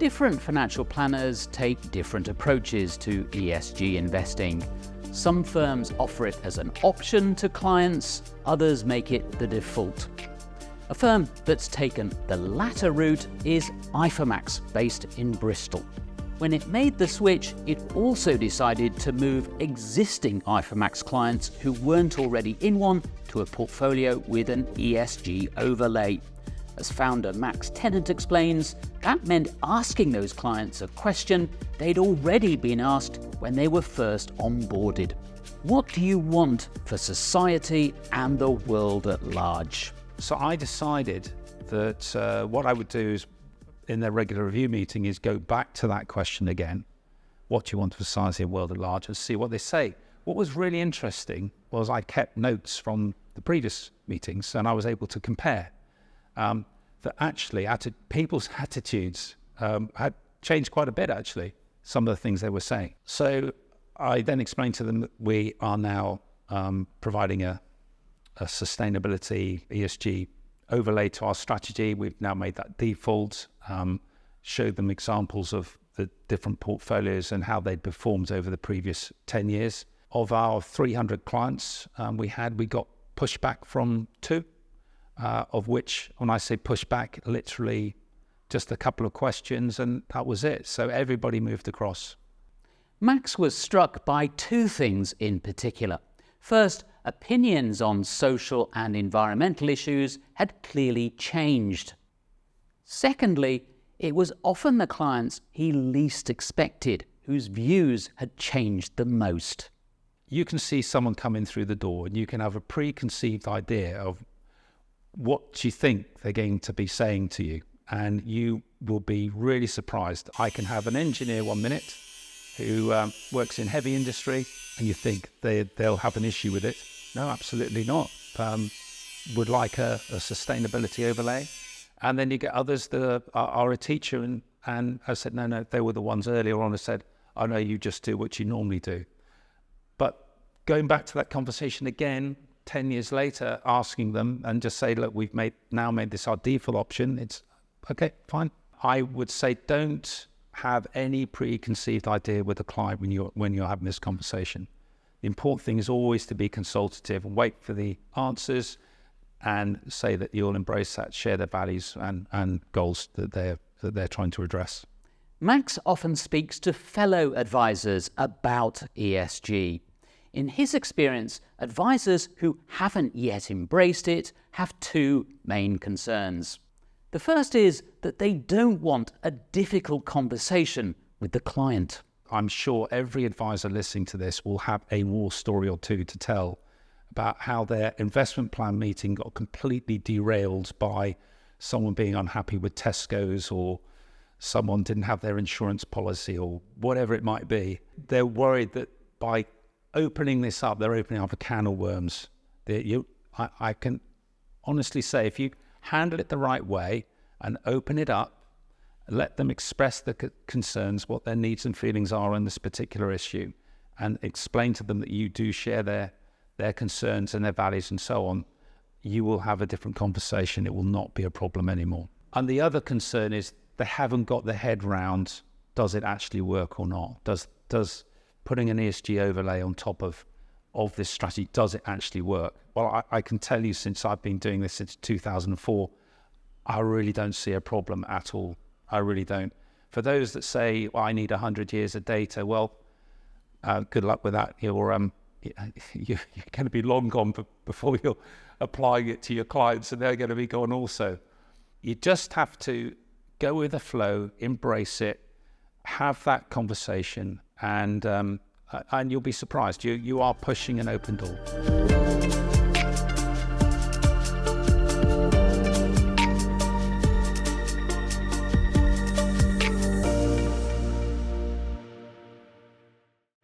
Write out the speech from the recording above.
Different financial planners take different approaches to ESG investing. Some firms offer it as an option to clients, others make it the default. A firm that's taken the latter route is IFAMAX, based in Bristol. When it made the switch, it also decided to move existing IFAMAX clients who weren't already in one to a portfolio with an ESG overlay. As founder Max Tennant explains, that meant asking those clients a question they'd already been asked when they were first onboarded. What do you want for society and the world at large? So I decided that what I would do is, in their regular review meeting, is go back to that question again. What do you want for society and the world at large, and see what they say. What was really interesting was I kept notes from the previous meetings, and I was able to compare. That actually people's attitudes had changed quite a bit, actually, some of the things they were saying. So I then explained to them that we are now providing a sustainability ESG overlay to our strategy. We've now made that default, showed them examples of the different portfolios and how they'd performed over the previous 10 years. Of our 300 clients we got pushback from 2. Of which, when I say pushback, literally just a couple of questions, and that was it. So everybody moved across. Max was struck by 2 things in particular. First, opinions on social and environmental issues had clearly changed. Secondly, it was often the clients he least expected whose views had changed the most. You can see someone coming through the door and you can have a preconceived idea of what you think they're going to be saying to you, and you will be really surprised. I can have an engineer 1 minute who works in heavy industry, and you think they'll have an issue with it. No, absolutely not. Would like a sustainability overlay. And then you get others that are a teacher, and I said, no, they were the ones earlier on who said, oh no, you just do what you normally do. But going back to that conversation again, 10 years later, asking them and just say, look, we've now made this our default option. It's okay, fine. I would say don't have any preconceived idea with the client when you're having this conversation. The important thing is always to be consultative and wait for the answers, and say that you'll embrace that, share their values and goals that they're trying to address. Max often speaks to fellow advisors about ESG. In his experience, advisors who haven't yet embraced it have 2 main concerns. The first is that they don't want a difficult conversation with the client. I'm sure every advisor listening to this will have a war story or 2 to tell about how their investment plan meeting got completely derailed by someone being unhappy with Tesco's, or someone didn't have their insurance policy, or whatever it might be. They're worried that by opening this up, they're opening up a can of worms. I can honestly say, if you handle it the right way and open it up, let them express the concerns, what their needs and feelings are on this particular issue, and explain to them that you do share their concerns and their values and so on, you will have a different conversation. It will not be a problem anymore. And the other concern is they haven't got their head round, does it actually work or not? Does putting an ESG overlay on top of this strategy, does it actually work? Well, I can tell you, since I've been doing this since 2004, I really don't see a problem at all. I really don't. For those that say, well, I need 100 years of data, well, good luck with that. You're going to be long gone before you're applying it to your clients, and they're going to be gone also. You just have to go with the flow, embrace it, have that conversation, and you'll be surprised. You are pushing an open door.